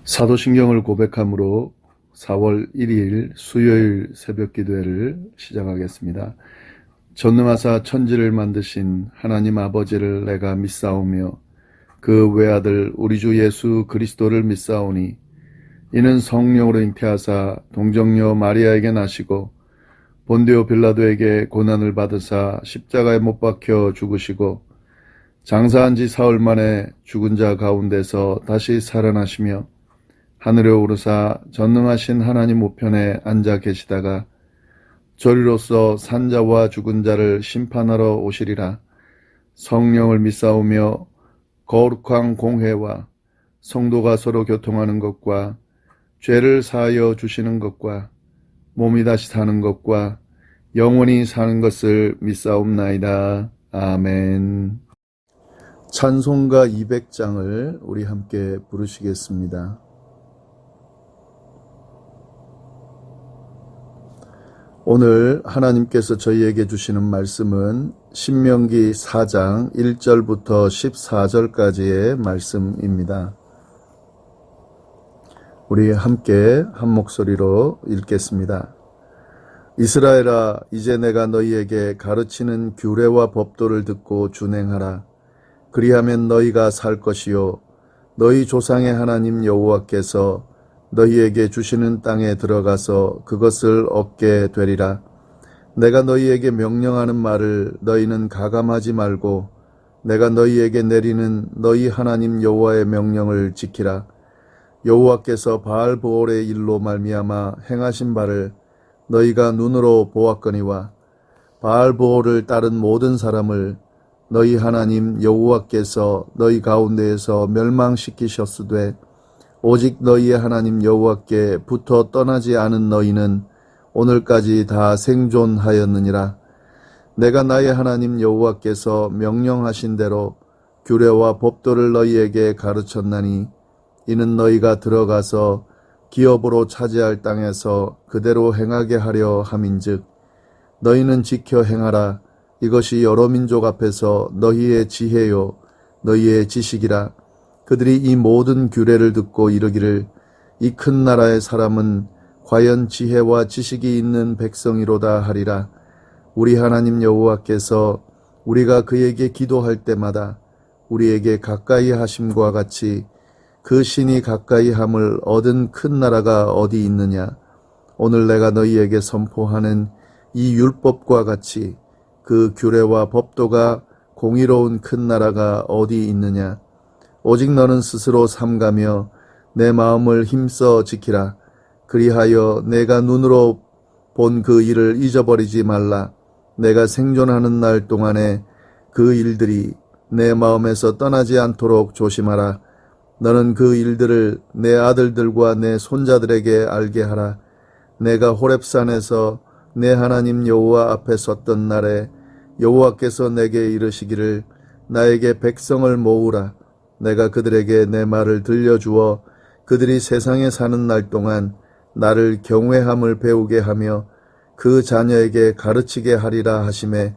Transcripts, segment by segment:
사도신경을 고백함으로 4월 1일 수요일 새벽 기도회를 시작하겠습니다. 전능하사 천지를 만드신 하나님 아버지를 내가 믿사오며 그 외아들 우리 주 예수 그리스도를 믿사오니 이는 성령으로 잉태하사 동정녀 마리아에게 나시고 본디오 빌라도에게 고난을 받으사 십자가에 못 박혀 죽으시고 장사한 지 사흘 만에 죽은 자 가운데서 다시 살아나시며 하늘에 오르사 전능하신 하나님 우편에 앉아 계시다가 저리로서 산자와 죽은 자를 심판하러 오시리라. 성령을 믿사오며 거룩한 공회와 성도가 서로 교통하는 것과 죄를 사하여 주시는 것과 몸이 다시 사는 것과 영원히 사는 것을 믿사옵나이다. 아멘. 찬송가 200장을 우리 함께 부르시겠습니다. 오늘 하나님께서 저희에게 주시는 말씀은 신명기 4장 1절부터 14절까지의 말씀입니다. 우리 함께 한 목소리로 읽겠습니다. 이스라엘아, 이제 내가 너희에게 가르치는 규례와 법도를 듣고 준행하라. 그리하면 너희가 살 것이요 너희 조상의 하나님 여호와께서 너희에게 주시는 땅에 들어가서 그것을 얻게 되리라. 내가 너희에게 명령하는 말을 너희는 가감하지 말고 내가 너희에게 내리는 너희 하나님 여호와의 명령을 지키라. 여호와께서 바알브올의 일로 말미암아 행하신 바를 너희가 눈으로 보았거니와 바알브올을 따른 모든 사람을 너희 하나님 여호와께서 너희 가운데에서 멸망시키셨으되 오직 너희의 하나님 여호와께 붙어 떠나지 않은 너희는 오늘까지 다 생존하였느니라. 내가 나의 하나님 여호와께서 명령하신 대로 규례와 법도를 너희에게 가르쳤나니 이는 너희가 들어가서 기업으로 차지할 땅에서 그대로 행하게 하려 함인즉 너희는 지켜 행하라. 이것이 여러 민족 앞에서 너희의 지혜요 너희의 지식이라. 그들이 이 모든 규례를 듣고 이르기를 이 큰 나라의 사람은 과연 지혜와 지식이 있는 백성이로다 하리라. 우리 하나님 여호와께서 우리가 그에게 기도할 때마다 우리에게 가까이 하심과 같이 그 신이 가까이 함을 얻은 큰 나라가 어디 있느냐. 오늘 내가 너희에게 선포하는 이 율법과 같이 그 규례와 법도가 공의로운 큰 나라가 어디 있느냐. 오직 너는 스스로 삼가며 내 마음을 힘써 지키라. 그리하여 내가 눈으로 본 그 일을 잊어버리지 말라. 내가 생존하는 날 동안에 그 일들이 내 마음에서 떠나지 않도록 조심하라. 너는 그 일들을 내 아들들과 내 손자들에게 알게 하라. 내가 호렙산에서 내 하나님 여호와 앞에 섰던 날에 여호와께서 내게 이르시기를 나에게 백성을 모으라. 내가 그들에게 내 말을 들려주어 그들이 세상에 사는 날 동안 나를 경외함을 배우게 하며 그 자녀에게 가르치게 하리라 하시매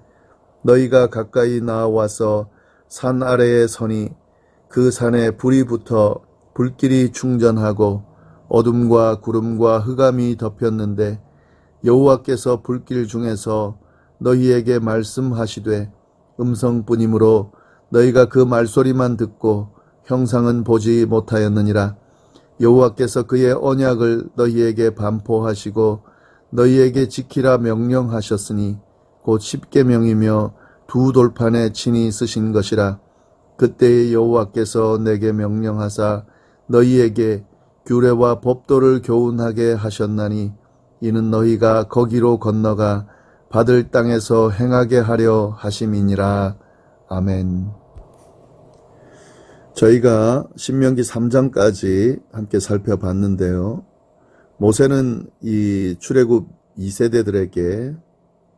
너희가 가까이 나와서 산 아래에 서니 그 산에 불이 붙어 불길이 충전하고 어둠과 구름과 흑암이 덮였는데 여호와께서 불길 중에서 너희에게 말씀하시되 음성뿐이므로 너희가 그 말소리만 듣고 형상은 보지 못하였느니라. 여호와께서 그의 언약을 너희에게 반포하시고 너희에게 지키라 명령하셨으니 곧 십계명이며 두 돌판에 친히 쓰신 것이라. 그때의 여호와께서 내게 명령하사 너희에게 규례와 법도를 교훈하게 하셨나니 이는 너희가 거기로 건너가 받을 땅에서 행하게 하려 하심이니라. 아멘. 저희가 신명기 3장까지 함께 살펴봤는데요. 모세는 이 출애굽 2세대들에게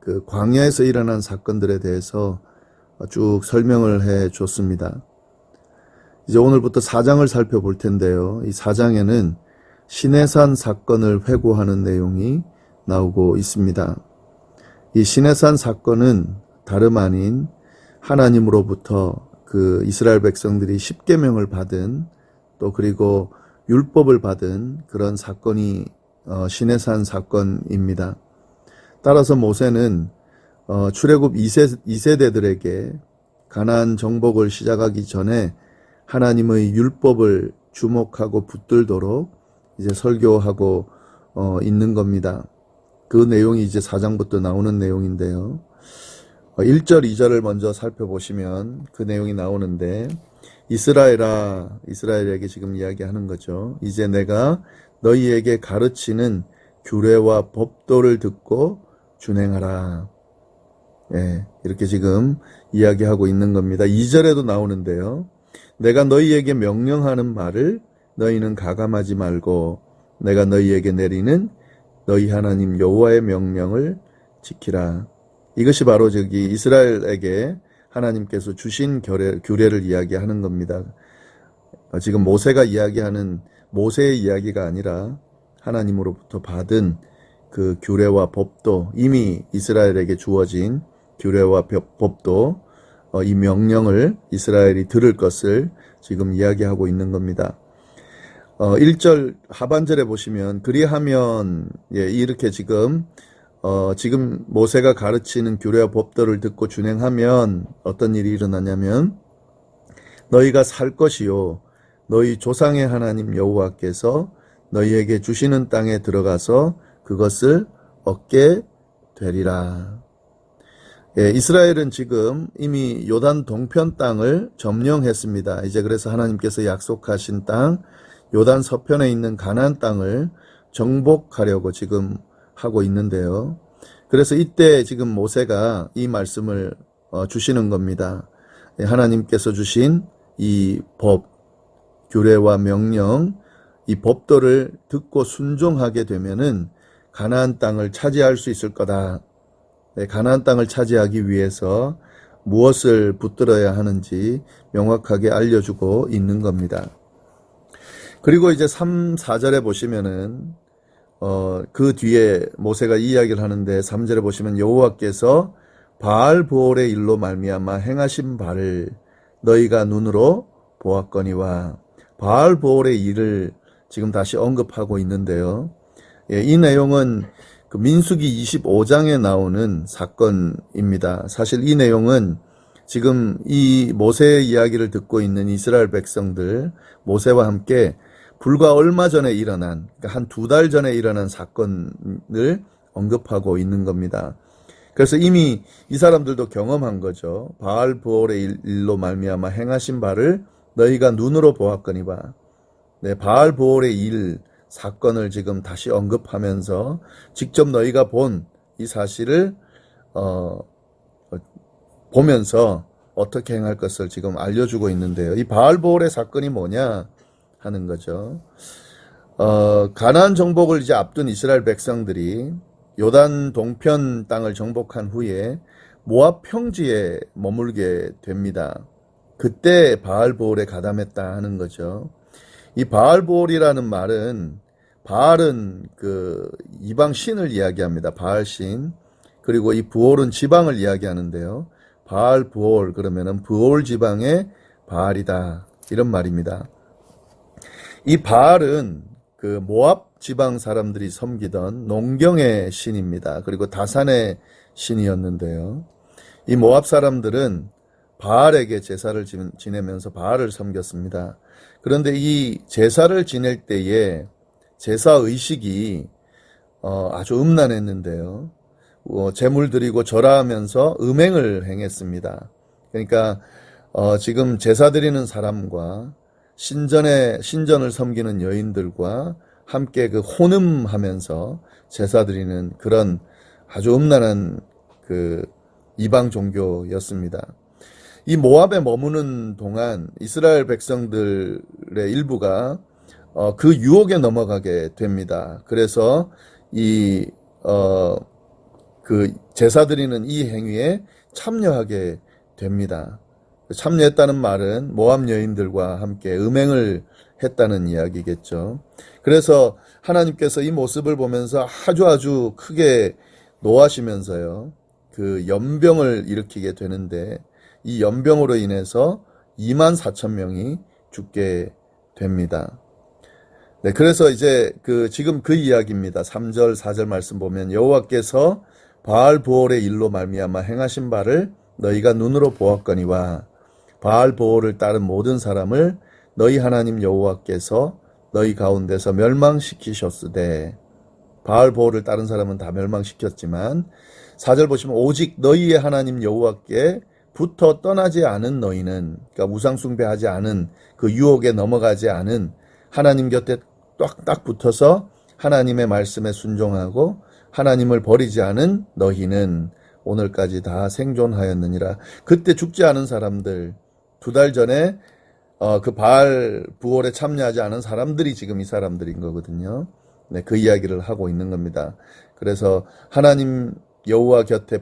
그 광야에서 일어난 사건들에 대해서 쭉 설명을 해 줬습니다. 이제 오늘부터 4장을 살펴볼 텐데요. 이 4장에는 시내산 사건을 회고하는 내용이 나오고 있습니다. 이 시내산 사건은 다름 아닌 하나님으로부터 그 이스라엘 백성들이 십계명을 받은 또 그리고 율법을 받은 그런 사건이 시내산 사건입니다. 따라서 모세는 출애굽 2세대들에게 가나안 정복을 시작하기 전에 하나님의 율법을 주목하고 붙들도록 이제 설교하고 있는 겁니다. 그 내용이 이제 4장부터 나오는 내용인데요. 1절, 2절을 먼저 살펴보시면 그 내용이 나오는데, 이스라엘아, 이스라엘에게 지금 이야기하는 거죠. 이제 내가 너희에게 가르치는 규례와 법도를 듣고 준행하라. 예, 이렇게 지금 이야기하고 있는 겁니다. 2절에도 나오는데요. 내가 너희에게 명령하는 말을 너희는 가감하지 말고 내가 너희에게 내리는 너희 하나님 여호와의 명령을 지키라. 이것이 바로 저기 이스라엘에게 하나님께서 주신 규례를 이야기하는 겁니다. 지금 모세가 이야기하는 모세의 이야기가 아니라 하나님으로부터 받은 그 규례와 법도, 이미 이스라엘에게 주어진 규례와 법도, 이 명령을 이스라엘이 들을 것을 지금 이야기하고 있는 겁니다. 1절 하반절에 보시면 그리하면, 예, 이렇게 지금 모세가 가르치는 규례와 법도를 듣고 준행하면 어떤 일이 일어나냐면 너희가 살 것이요 너희 조상의 하나님 여호와께서 너희에게 주시는 땅에 들어가서 그것을 얻게 되리라. 예, 이스라엘은 지금 이미 요단 동편 땅을 점령했습니다. 이제 그래서 하나님께서 약속하신 땅, 요단 서편에 있는 가나안 땅을 정복하려고 지금 하고 있는데요. 그래서 이때 지금 모세가 이 말씀을 주시는 겁니다. 하나님께서 주신 이 법, 규례와 명령, 이 법도를 듣고 순종하게 되면은 가나안 땅을 차지할 수 있을 거다. 가나안 땅을 차지하기 위해서 무엇을 붙들어야 하는지 명확하게 알려주고 있는 겁니다. 그리고 이제 3, 4절에 보시면은 그 뒤에 모세가 이 이야기를 하는데 3절에 보시면 여호와께서 바알보올의 일로 말미암아 행하신 바를 너희가 눈으로 보았거니와, 바알보올의 일을 지금 다시 언급하고 있는데요. 예, 이 내용은 그 민수기 25장에 나오는 사건입니다. 사실 이 내용은 지금 이 모세의 이야기를 듣고 있는 이스라엘 백성들, 모세와 함께 불과 얼마 전에 일어난, 그러니까 한 2달 전에 일어난 사건을 언급하고 있는 겁니다. 그래서 이미 이 사람들도 경험한 거죠. 바알보올의 일로 말미암아 행하신 바를 너희가 눈으로 보았거니와, 네, 바알보올의 일 사건을 지금 다시 언급하면서 직접 너희가 본 이 사실을 보면서 어떻게 행할 것을 지금 알려주고 있는데요. 이 바알보올의 사건이 뭐냐 하는 거죠. 가나안 정복을 이제 앞둔 이스라엘 백성들이 요단 동편 땅을 정복한 후에 모압 평지에 머물게 됩니다. 그때 바알보올에 가담했다 하는 거죠. 이 바알보올이라는 말은, 바알은 그 이방 신을 이야기합니다. 바알신. 그리고 이 부올은 지방을 이야기하는데요. 바알부올 그러면은 부올 지방의 바알이다, 이런 말입니다. 이 바알은 그 모압 지방 사람들이 섬기던 농경의 신입니다. 그리고 다산의 신이었는데요. 이 모압 사람들은 바알에게 제사를 지내면서 바알을 섬겼습니다. 그런데 이 제사를 지낼 때에 제사 의식이 아주 음란했는데요. 제물 드리고 절하하면서 음행을 행했습니다. 그러니까 지금 제사 드리는 사람과 신전을 섬기는 여인들과 함께 그 혼음하면서 제사 드리는 그런 아주 음란한 그 이방 종교였습니다. 이 모압에 머무는 동안 이스라엘 백성들의 일부가 그 유혹에 넘어가게 됩니다. 그래서 그 제사 드리는 이 행위에 참여하게 됩니다. 참여했다는 말은 모압 여인들과 함께 음행을 했다는 이야기겠죠. 그래서 하나님께서 이 모습을 보면서 아주 크게 노하시면서요, 그 연병을 일으키게 되는데, 이 연병으로 인해서 24,000명이 죽게 됩니다. 네, 그래서 이제 지금 그 이야기입니다. 3절, 4절 말씀 보면 여호와께서 바알 보올의 일로 말미암아 행하신 바를 너희가 눈으로 보았거니와 바알 보올을 따른 모든 사람을 너희 하나님 여호와께서 너희 가운데서 멸망시키셨으되, 바알 보올을 따른 사람은 다 멸망시켰지만 4절 보시면 오직 너희의 하나님 여호와께 부터 떠나지 않은 너희는, 그러니까 우상 숭배하지 않은, 그 유혹에 넘어가지 않은, 하나님 곁에 딱 붙어서 하나님의 말씀에 순종하고 하나님을 버리지 않은 너희는 오늘까지 다 생존하였느니라. 그때 죽지 않은 사람들, 2달 전에 그 바알 부올에 참여하지 않은 사람들이 지금 이 사람들인 거거든요. 네, 그 이야기를 하고 있는 겁니다. 그래서 하나님 여호와 곁에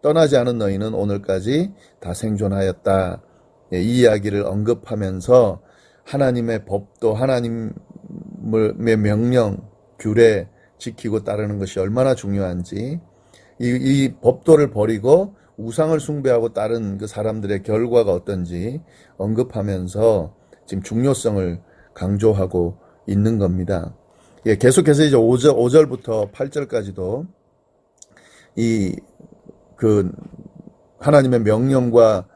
떠나지 않은 너희는 오늘까지 다 생존하였다. 네, 이 이야기를 언급하면서 하나님의 법도, 하나님의 명령, 규례 지키고 따르는 것이 얼마나 중요한지, 이 법도를 버리고 우상을 숭배하고 따른 그 사람들의 결과가 어떤지 언급하면서 지금 중요성을 강조하고 있는 겁니다. 예, 계속해서 이제 5절부터 8절까지도 하나님의 명령과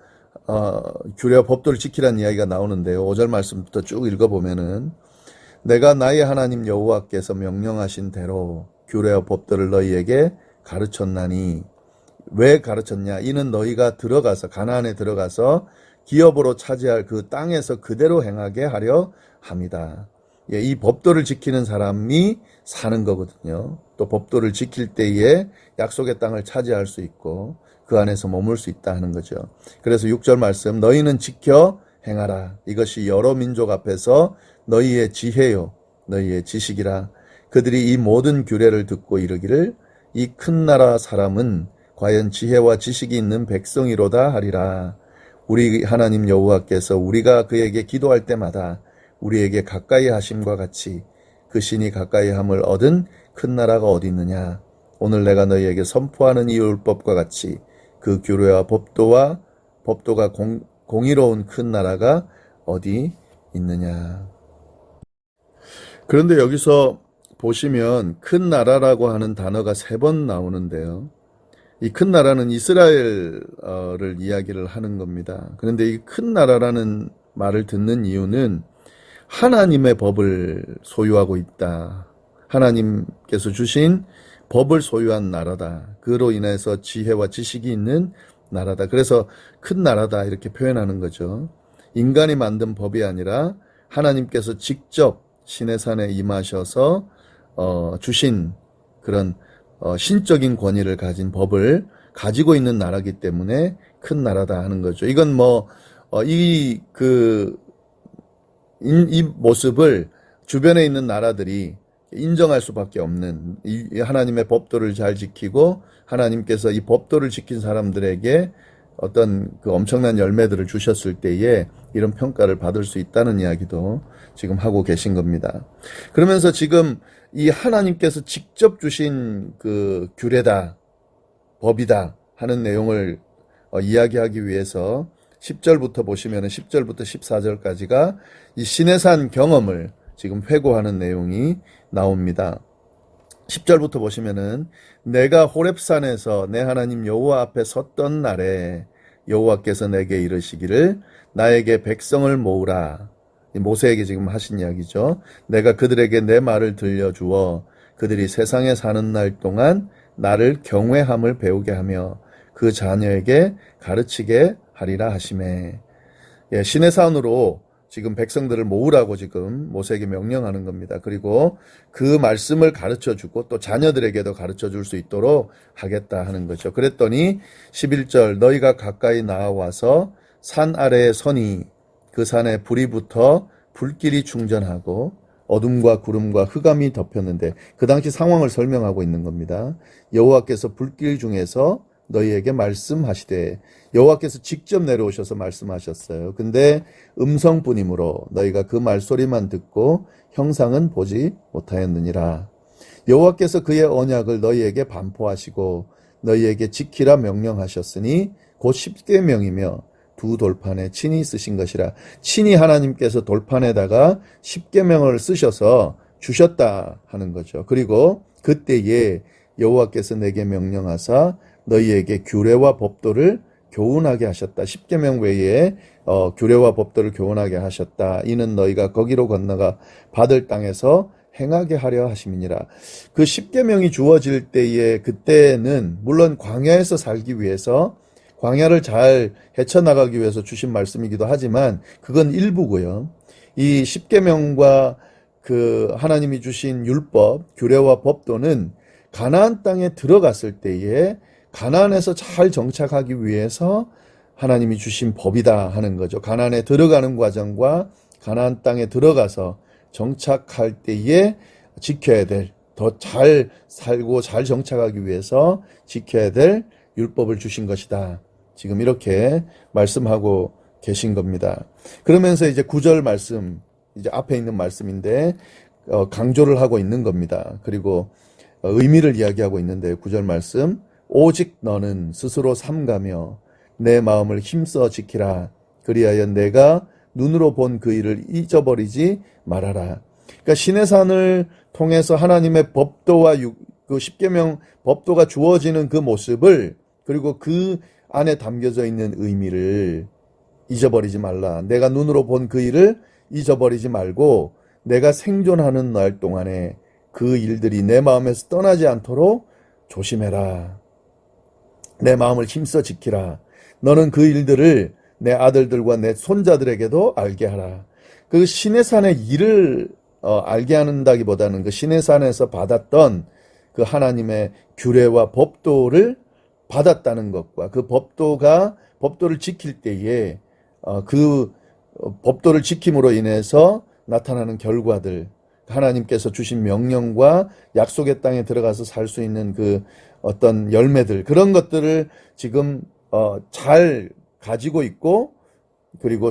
규례와 법도를 지키라는 이야기가 나오는데요. 5절 말씀부터 쭉 읽어보면은 내가 나의 하나님 여호와께서 명령하신 대로 규례와 법도를 너희에게 가르쳤나니, 왜 가르쳤냐? 이는 너희가 가나안에 들어가서 기업으로 차지할 그 땅에서 그대로 행하게 하려 함이다. 예, 이 법도를 지키는 사람이 사는 거거든요. 또 법도를 지킬 때에 약속의 땅을 차지할 수 있고 그 안에서 머물 수 있다 하는 거죠. 그래서 6절 말씀, 너희는 지켜 행하라. 이것이 여러 민족 앞에서 너희의 지혜요, 너희의 지식이라. 그들이 이 모든 규례를 듣고 이르기를 이 큰 나라 사람은 과연 지혜와 지식이 있는 백성이로다 하리라. 우리 하나님 여호와께서 우리가 그에게 기도할 때마다 우리에게 가까이 하심과 같이 그 신이 가까이 함을 얻은 큰 나라가 어디 있느냐. 오늘 내가 너희에게 선포하는 이 율법과 같이 그 규례와 법도가 공의로운 큰 나라가 어디 있느냐. 그런데 여기서 보시면 큰 나라라고 하는 단어가 3번 나오는데요. 이 큰 나라는 이스라엘을 이야기를 하는 겁니다. 그런데 이 큰 나라라는 말을 듣는 이유는 하나님의 법을 소유하고 있다. 하나님께서 주신 법을 소유한 나라다. 그로 인해서 지혜와 지식이 있는 나라다. 그래서 큰 나라다 이렇게 표현하는 거죠. 인간이 만든 법이 아니라 하나님께서 직접 시내산에 임하셔서 주신 그런 신적인 권위를 가진 법을 가지고 있는 나라이기 때문에 큰 나라다 하는 거죠. 이건 이 모습을 주변에 있는 나라들이 인정할 수밖에 없는, 이 하나님의 법도를 잘 지키고 하나님께서 이 법도를 지킨 사람들에게 어떤 그 엄청난 열매들을 주셨을 때에 이런 평가를 받을 수 있다는 이야기도 지금 하고 계신 겁니다. 그러면서 지금 이 하나님께서 직접 주신 그 규례다, 법이다 하는 내용을 이야기하기 위해서 10절부터 보시면 10절부터 14절까지가 이 시내산 경험을 지금 회고하는 내용이 나옵니다. 10절부터 보시면은 내가 호렙산에서 내 하나님 여호와 앞에 섰던 날에 여호와께서 내게 이르시기를 나에게 백성을 모으라. 모세에게 지금 하신 이야기죠. 내가 그들에게 내 말을 들려주어 그들이 세상에 사는 날 동안 나를 경외함을 배우게 하며 그 자녀에게 가르치게 하리라 하시매. 예, 시내산으로 지금 백성들을 모으라고 지금 모세에게 명령하는 겁니다. 그리고 그 말씀을 가르쳐주고 또 자녀들에게도 가르쳐줄 수 있도록 하겠다 하는 거죠. 그랬더니 11절 너희가 가까이 나와서 산 아래에 서니 그 산에 불이 붙어 불길이 충전하고 어둠과 구름과 흑암이 덮였는데, 그 당시 상황을 설명하고 있는 겁니다. 여호와께서 불길 중에서 너희에게 말씀하시되, 여호와께서 직접 내려오셔서 말씀하셨어요. 근데 음성뿐이므로 너희가 그 말소리만 듣고 형상은 보지 못하였느니라. 여호와께서 그의 언약을 너희에게 반포하시고 너희에게 지키라 명령하셨으니 곧 10계명이며 두 돌판에 친히 쓰신 것이라. 친히 하나님께서 돌판에다가 십계명을 쓰셔서 주셨다 하는 거죠. 그리고 그때에 여호와께서 내게 명령하사 너희에게 규례와 법도를 교훈하게 하셨다. 십계명 외에 규례와 법도를 교훈하게 하셨다. 이는 너희가 거기로 건너가 받을 땅에서 행하게 하려 하심이니라. 그 십계명이 주어질 때에 그때는 물론 광야에서 살기 위해서 광야를 잘 헤쳐나가기 위해서 주신 말씀이기도 하지만 그건 일부고요. 이 십계명과 그 하나님이 주신 율법, 규례와 법도는 가나안 땅에 들어갔을 때에 가나안에서 잘 정착하기 위해서 하나님이 주신 법이다 하는 거죠. 가나안에 들어가는 과정과 가나안 땅에 들어가서 정착할 때에 지켜야 될, 더 잘 살고 잘 정착하기 위해서 지켜야 될 율법을 주신 것이다. 지금 이렇게 말씀하고 계신 겁니다. 그러면서 이제 9절 말씀, 이제 앞에 있는 말씀인데 강조를 하고 있는 겁니다. 그리고 의미를 이야기하고 있는데 9절 말씀, 오직 너는 스스로 삼가며 내 마음을 힘써 지키라. 그리하여 내가 눈으로 본 그 일을 잊어버리지 말아라. 그러니까 시내산을 통해서 하나님의 법도와 그 십계명 법도가 주어지는 그 모습을, 그리고 그 안에 담겨져 있는 의미를 잊어버리지 말라. 내가 눈으로 본 그 일을 잊어버리지 말고 내가 생존하는 날 동안에 그 일들이 내 마음에서 떠나지 않도록 조심해라. 내 마음을 힘써 지키라. 너는 그 일들을 내 아들들과 내 손자들에게도 알게 하라. 그 시내산의 일을 알게 한다기보다는 그 시내산에서 받았던 그 하나님의 규례와 법도를 받았다는 것과 그 법도를 지킬 때에 그 법도를 지킴으로 인해서 나타나는 결과들, 하나님께서 주신 명령과 약속의 땅에 들어가서 살 수 있는 그 어떤 열매들, 그런 것들을 지금 잘 가지고 있고, 그리고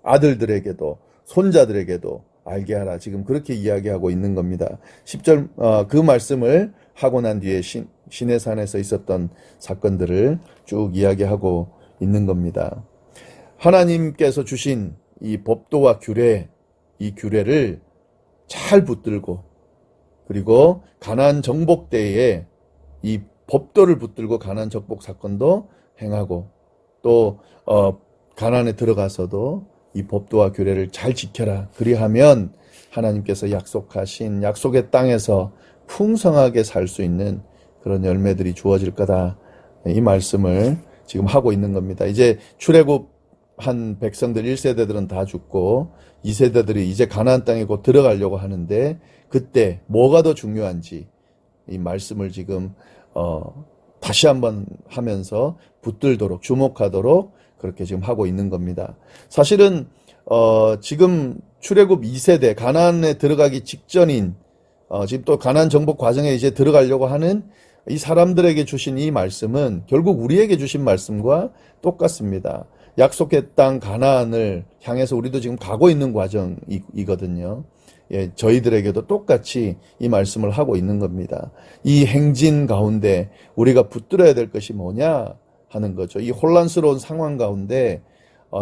아들들에게도 손자들에게도 알게 하라. 지금 그렇게 이야기하고 있는 겁니다. 10절 그 말씀을 하고 난 뒤에 시내산에서 있었던 사건들을 쭉 이야기하고 있는 겁니다. 하나님께서 주신 이 법도와 규례, 이 규례를 잘 붙들고, 그리고 가나안 정복 때에 이 법도를 붙들고 가나안 정복 사건도 행하고, 또 가나안에 들어가서도 이 법도와 규례를 잘 지켜라. 그리하면 하나님께서 약속하신 약속의 땅에서 풍성하게 살 수 있는 그런 열매들이 주어질 거다. 이 말씀을 지금 하고 있는 겁니다. 이제 출애굽한 백성들 1세대들은 다 죽고 2세대들이 이제 가나안 땅에 곧 들어가려고 하는데, 그때 뭐가 더 중요한지 이 말씀을 지금 다시 한번 하면서 붙들도록, 주목하도록 그렇게 지금 하고 있는 겁니다. 사실은 지금 출애굽 2세대 가나안에 들어가기 직전인 지금 또 가나안 정복 과정에 이제 들어가려고 하는 이 사람들에게 주신 이 말씀은 결국 우리에게 주신 말씀과 똑같습니다. 약속의 땅 가나안을 향해서 우리도 지금 가고 있는 과정이거든요. 예, 저희들에게도 똑같이 이 말씀을 하고 있는 겁니다. 이 행진 가운데 우리가 붙들어야 될 것이 뭐냐 하는 거죠. 이 혼란스러운 상황 가운데,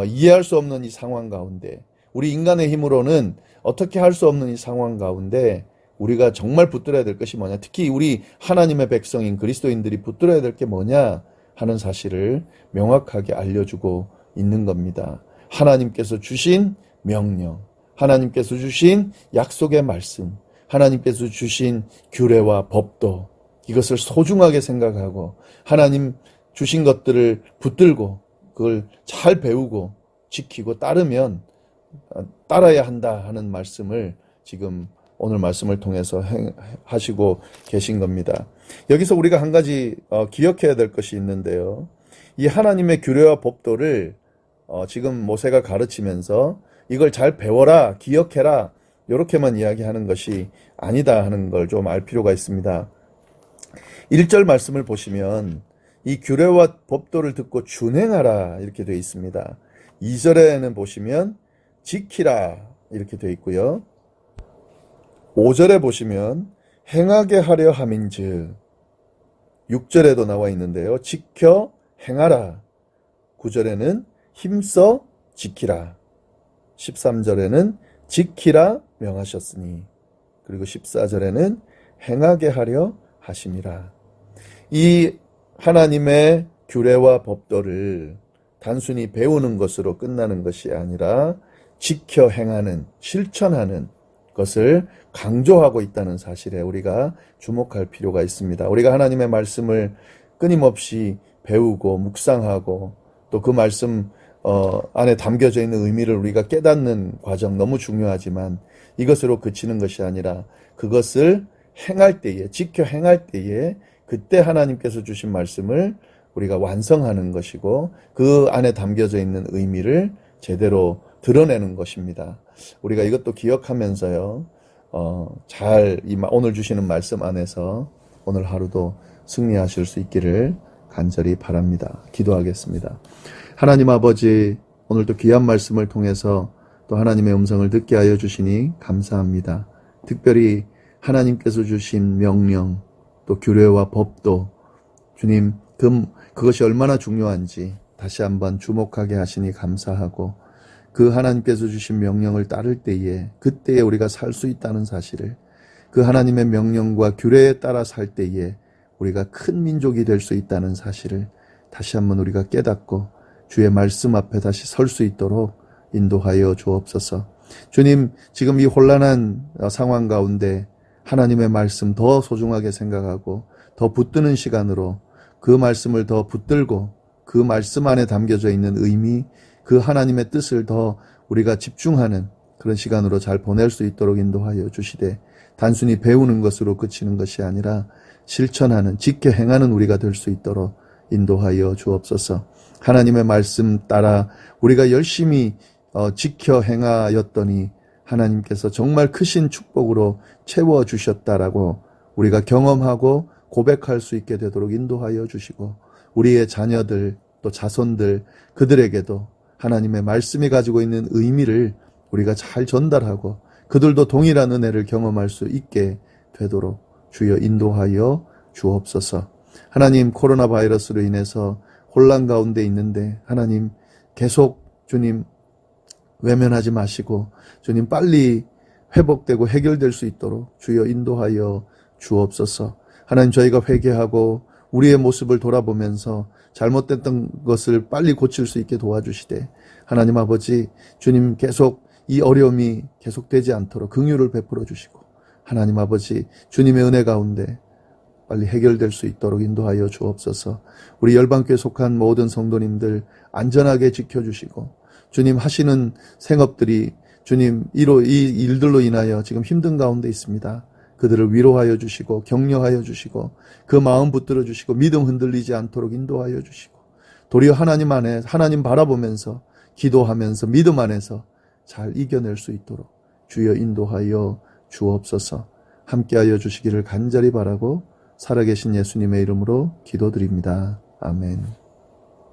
이해할 수 없는 이 상황 가운데, 우리 인간의 힘으로는 어떻게 할 수 없는 이 상황 가운데 우리가 정말 붙들어야 될 것이 뭐냐, 특히 우리 하나님의 백성인 그리스도인들이 붙들어야 될 게 뭐냐 하는 사실을 명확하게 알려주고 있는 겁니다. 하나님께서 주신 명령, 하나님께서 주신 약속의 말씀, 하나님께서 주신 규례와 법도, 이것을 소중하게 생각하고 하나님 주신 것들을 붙들고 그걸 잘 배우고 지키고 따라야 한다 하는 말씀을 지금 오늘 말씀을 통해서 하시고 계신 겁니다. 여기서 우리가 한 가지 기억해야 될 것이 있는데요. 이 하나님의 규례와 법도를 지금 모세가 가르치면서 이걸 잘 배워라, 기억해라, 이렇게만 이야기하는 것이 아니다 하는 걸 좀 알 필요가 있습니다. 1절 말씀을 보시면 이 규례와 법도를 듣고 준행하라 이렇게 되어 있습니다. 2절에는 보시면 지키라 이렇게 되어 있고요. 5절에 보시면 행하게 하려 함인즉, 6절에도 나와 있는데요. 지켜 행하라. 9절에는 힘써 지키라. 13절에는 지키라 명하셨으니, 그리고 14절에는 행하게 하려 하심이라. 이 하나님의 규례와 법도를 단순히 배우는 것으로 끝나는 것이 아니라 지켜 행하는, 실천하는 것을 강조하고 있다는 사실에 우리가 주목할 필요가 있습니다. 우리가 하나님의 말씀을 끊임없이 배우고 묵상하고 또 그 말씀 안에 담겨져 있는 의미를 우리가 깨닫는 과정 너무 중요하지만 이것으로 그치는 것이 아니라 그것을 행할 때에, 지켜 행할 때에 그때 하나님께서 주신 말씀을 우리가 완성하는 것이고 그 안에 담겨져 있는 의미를 제대로 드러내는 것입니다. 우리가 이것도 기억하면서요, 오늘 주시는 말씀 안에서 오늘 하루도 승리하실 수 있기를 간절히 바랍니다. 기도하겠습니다. 하나님 아버지, 오늘도 귀한 말씀을 통해서 또 하나님의 음성을 듣게 하여 주시니 감사합니다. 특별히 하나님께서 주신 명령, 또 규례와 법도 주님, 그것이 얼마나 중요한지 다시 한번 주목하게 하시니 감사하고 그 하나님께서 주신 명령을 따를 때에 그때에 우리가 살 수 있다는 사실을, 그 하나님의 명령과 규례에 따라 살 때에 우리가 큰 민족이 될 수 있다는 사실을 다시 한번 우리가 깨닫고 주의 말씀 앞에 다시 설 수 있도록 인도하여 주옵소서. 주님, 지금 이 혼란한 상황 가운데 하나님의 말씀 더 소중하게 생각하고 더 붙드는 시간으로 그 말씀을 더 붙들고 그 말씀 안에 담겨져 있는 의미, 그 하나님의 뜻을 더 우리가 집중하는 그런 시간으로 잘 보낼 수 있도록 인도하여 주시되, 단순히 배우는 것으로 그치는 것이 아니라 실천하는, 지켜 행하는 우리가 될 수 있도록 인도하여 주옵소서. 하나님의 말씀 따라 우리가 열심히 지켜 행하였더니 하나님께서 정말 크신 축복으로 채워주셨다라고 우리가 경험하고 고백할 수 있게 되도록 인도하여 주시고, 우리의 자녀들 또 자손들 그들에게도 하나님의 말씀이 가지고 있는 의미를 우리가 잘 전달하고 그들도 동일한 은혜를 경험할 수 있게 되도록 주여 인도하여 주옵소서. 하나님, 코로나 바이러스로 인해서 혼란 가운데 있는데 하나님 계속 주님 외면하지 마시고 주님 빨리 회복되고 해결될 수 있도록 주여 인도하여 주옵소서. 하나님, 저희가 회개하고 우리의 모습을 돌아보면서 잘못됐던 것을 빨리 고칠 수 있게 도와주시되, 하나님 아버지, 주님 계속 이 어려움이 계속되지 않도록 긍휼을 베풀어 주시고, 하나님 아버지, 주님의 은혜 가운데 빨리 해결될 수 있도록 인도하여 주옵소서. 우리 열방교에 속한 모든 성도님들 안전하게 지켜주시고, 주님 하시는 생업들이 주님 이 일들로 인하여 지금 힘든 가운데 있습니다. 그들을 위로하여 주시고 격려하여 주시고 그 마음 붙들어 주시고 믿음 흔들리지 않도록 인도하여 주시고, 도리어 하나님 안에 하나님 바라보면서 기도하면서 믿음 안에서 잘 이겨낼 수 있도록 주여 인도하여 주옵소서. 함께하여 주시기를 간절히 바라고 살아계신 예수님의 이름으로 기도드립니다. 아멘.